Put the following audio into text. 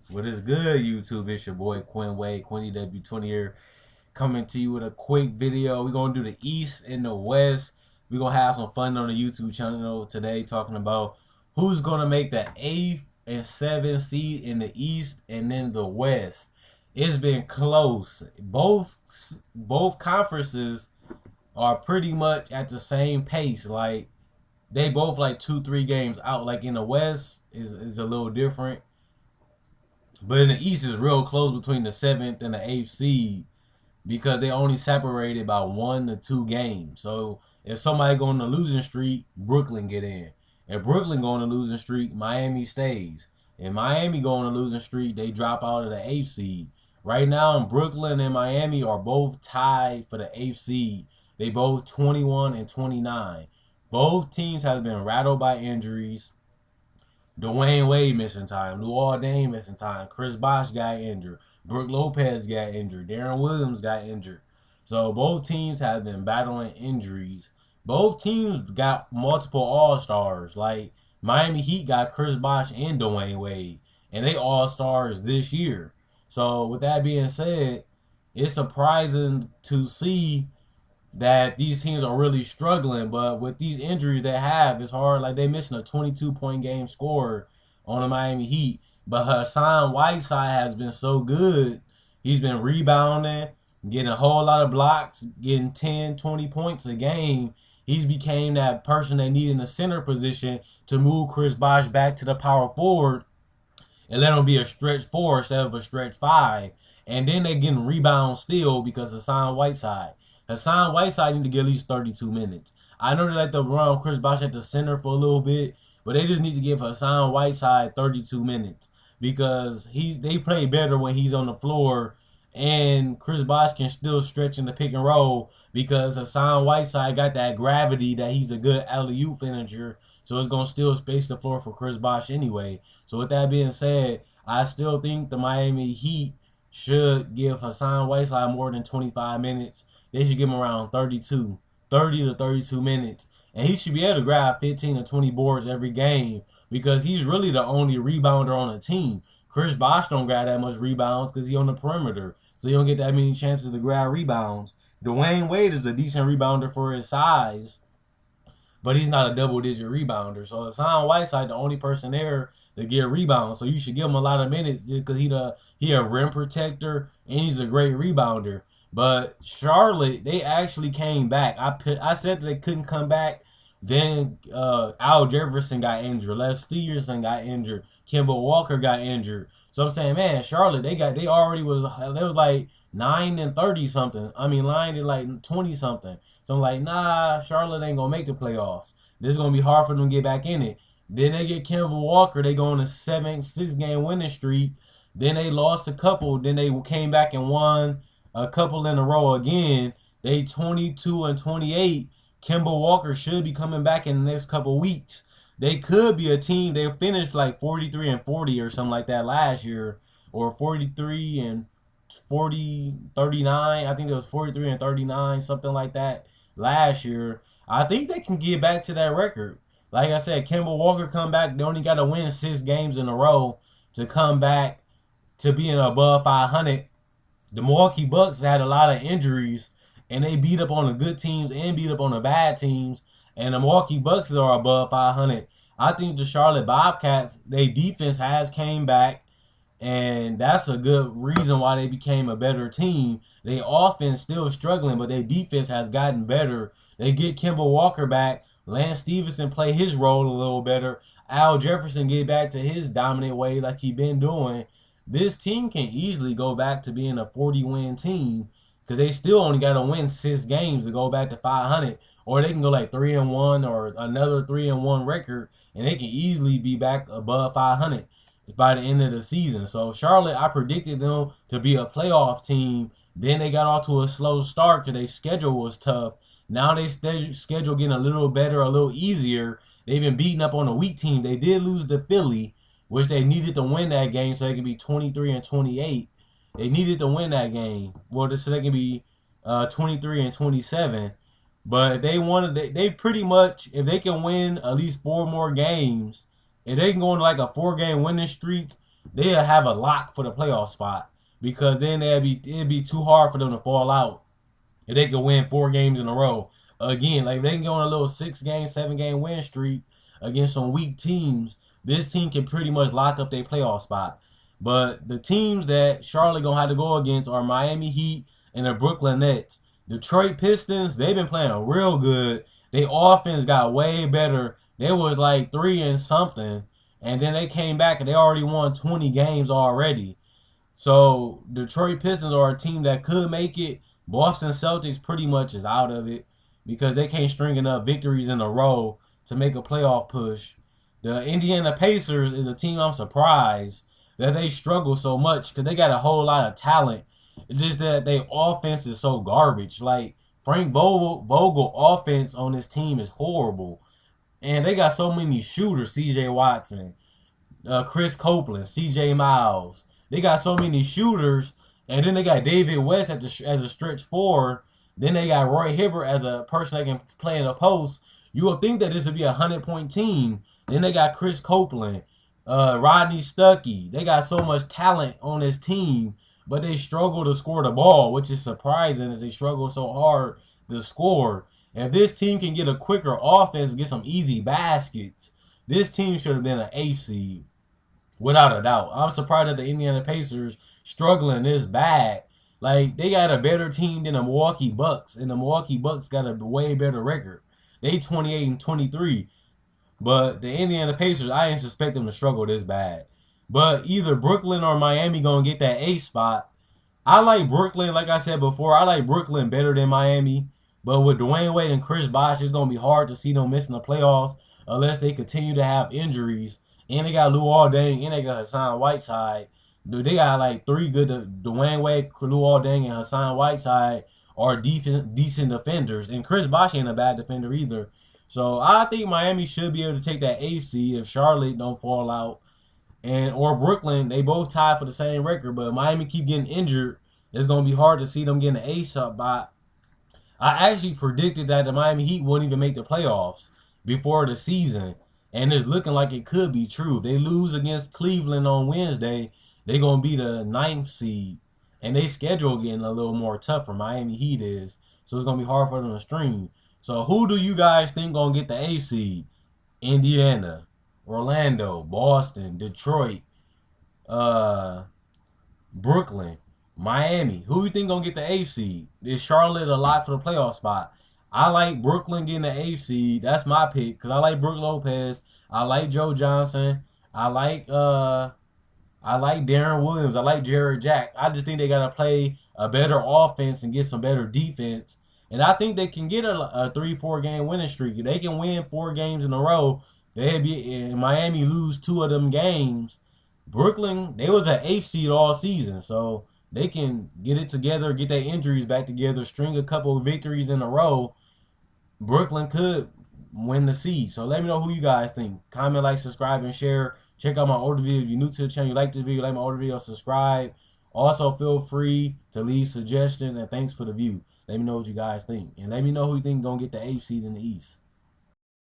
What is good, YouTube? It's your boy Quinn Wade, Quinny W20 here, coming to you with a quick video. We're gonna do the East and the West. We're gonna have some fun on the YouTube channel today, talking about who's gonna make the 8th and 7th seed in the East and then the West. It's been close. Both conferences are pretty much at the same pace. Like they both like 2-3 games out. Like in the West is a little different. But in the East, is real close between the 7th and the 8th seed because they only separated by 1 to 2 games. So if somebody go on the losing streak, Brooklyn get in. If Brooklyn go on a losing streak, Miami stays. If Miami go on a losing streak, they drop out of the 8th seed. Right now, Brooklyn and Miami are both tied for the 8th seed. They both 21 and 29. Both teams have been rattled by injuries. Dwayne Wade missing time. Luol Deng missing time. Chris Bosh got injured. Brook Lopez got injured. Darren Williams got injured. So both teams have been battling injuries. Both teams got multiple All-Stars. Like Miami Heat got Chris Bosh and Dwayne Wade. And they All-Stars this year. So with that being said, it's surprising to see that these teams are really struggling. But with these injuries they have, it's hard. Like they missing a 22-point game score on the Miami Heat. But Hassan Whiteside has been so good. He's been rebounding, getting a whole lot of blocks, getting 10, 20 points a game. He's became that person they need in the center position to move Chris Bosh back to the power forward and let him be a stretch 4 instead of a stretch 5. And then they getting rebounds still because of Hassan Whiteside. Hassan Whiteside need to get at least 32 minutes. I know they like to run Chris Bosh at the center for a little bit, but they just need to give Hassan Whiteside 32 minutes because they play better when he's on the floor, and Chris Bosh can still stretch in the pick and roll because Hassan Whiteside got that gravity that he's a good alley-oop finisher, so it's going to still space the floor for Chris Bosh anyway. So with that being said, I still think the Miami Heat should give Hassan Whiteside more than 25 minutes. They should give him around 30 to 32 minutes. And he should be able to grab 15 to 20 boards every game because he's really the only rebounder on the team. Chris Bosh don't grab that much rebounds because he's on the perimeter. So he don't get that many chances to grab rebounds. Dwayne Wade is a decent rebounder for his size, but he's not a double-digit rebounder. So Hassan Whiteside, the only person there to get rebounds. So you should give him a lot of minutes just because he a rim protector and he's a great rebounder. But Charlotte, they actually came back. I said that they couldn't come back. Then Al Jefferson got injured. Les Stevenson got injured. Kemba Walker got injured. So I'm saying, man, Charlotte, they already was like 9 and 30 something. I mean, 9 and like 20 something. So I'm like, nah, Charlotte ain't gonna make the playoffs. This is gonna be hard for them to get back in it. Then they get Kemba Walker. They go on a 6 game winning streak. Then they lost a couple. Then they came back and won a couple in a row again. They 22 and 28. Kemba Walker should be coming back in the next couple weeks. They could be a team. They finished like 43 and 40 or something like that last year, or 43 and 39. I think it was 43 and 39, something like that last year. I think they can get back to that record. Like I said, Kemba Walker come back. They only got to win 6 games in a row to come back to being above 500. The Milwaukee Bucks had a lot of injuries, and they beat up on the good teams and beat up on the bad teams. And the Milwaukee Bucks are above 500. I think the Charlotte Bobcats, their defense has came back, and that's a good reason why they became a better team. Their offense still struggling, but their defense has gotten better. They get Kemba Walker back. Lance Stevenson play his role a little better. Al Jefferson get back to his dominant way like he been doing. This team can easily go back to being a 40-win team because they still only got to win 6 games to go back to 500, or they can go like 3-1 or another 3-1 record, and they can easily be back above 500 by the end of the season. So Charlotte, I predicted them to be a playoff team. Then they got off to a slow start because their schedule was tough. Now they schedule getting a little better, a little easier. They've been beating up on a weak team. They did lose to Philly, which they needed to win that game so they could be 23 and 28. They needed to win that game, well, so they can be 23 and 27. But they wanted, they pretty much, if they can win at least 4 more games, if they can go on like a 4-game winning streak, they'll have a lock for the playoff spot, because then it'd be too hard for them to fall out if they could win 4 games in a row. Again, like if they can go on a little 6 game, 7 game win streak against some weak teams, this team can pretty much lock up their playoff spot. But the teams that Charlotte gonna have to go against are Miami Heat and the Brooklyn Nets. Detroit Pistons, they've been playing real good. Their offense got way better. They was like 3 and something, and then they came back and they already won 20 games already. So Detroit Pistons are a team that could make it. Boston Celtics pretty much is out of it because they can't string enough victories in a row to make a playoff push. The Indiana Pacers is a team I'm surprised that they struggle so much because they got a whole lot of talent. It's just that their offense is so garbage. Like Frank Vogel offense on this team is horrible. And they got so many shooters, CJ Watson, Chris Copeland, C.J. Miles. They got so many shooters, and then they got David West as a stretch forward. Then they got Roy Hibbert as a person that can play in the post. You would think that this would be a 100-point team. Then they got Chris Copeland, Rodney Stuckey. They got so much talent on this team, but they struggle to score the ball, which is surprising that they struggle so hard to score. If this team can get a quicker offense, get some easy baskets, this team should have been an 8th seed. Without a doubt. I'm surprised that the Indiana Pacers struggling this bad. Like, they got a better team than the Milwaukee Bucks, and the Milwaukee Bucks got a way better record. They 28 and 23. But the Indiana Pacers, I didn't suspect them to struggle this bad. But either Brooklyn or Miami gonna get that 8th spot. I like Brooklyn, like I said before, I like Brooklyn better than Miami. But with Dwayne Wade and Chris Bosh, it's gonna be hard to see them missing the playoffs unless they continue to have injuries. And they got Luol Deng, and they got Hassan Whiteside. Dude, they got like 3 good Dwayne Wade, Luol Deng, and Hassan Whiteside are decent defenders. And Chris Bosh ain't a bad defender either. So I think Miami should be able to take that 8th seed if Charlotte don't fall out. And or Brooklyn, they both tied for the same record, but Miami keep getting injured. It's gonna be hard to see them getting the 8th spot. I actually predicted that the Miami Heat wouldn't even make the playoffs before the season. And it's looking like it could be true. If they lose against Cleveland on Wednesday, they're going to be the 9th seed. And they schedule getting a little more tougher. Miami Heat is. So it's going to be hard for them to stream. So who do you guys think going to get the 8th seed? Indiana, Orlando, Boston, Detroit, Brooklyn, Miami. Who you think going to get the 8th seed? Is Charlotte a lot for the playoff spot? I like Brooklyn getting the 8th seed. That's my pick because I like Brook Lopez. I like Joe Johnson. I like Darren Williams. I like Jared Jack. I just think they gotta play a better offense and get some better defense. And I think they can get a 3-4 game winning streak. If they can win 4 games in a row, they'd be in Miami lose 2 of them games. Brooklyn, they was an 8th seed all season, so they can get it together, get their injuries back together, string a couple of victories in a row. Brooklyn could win the seed. So let me know who you guys think. Comment, like, subscribe, and share. Check out my older videos. If you're new to the channel, you like this video, like my older video, subscribe. Also, feel free to leave suggestions, and thanks for the view. Let me know what you guys think. And let me know who you think going to get the 8th seed in the East.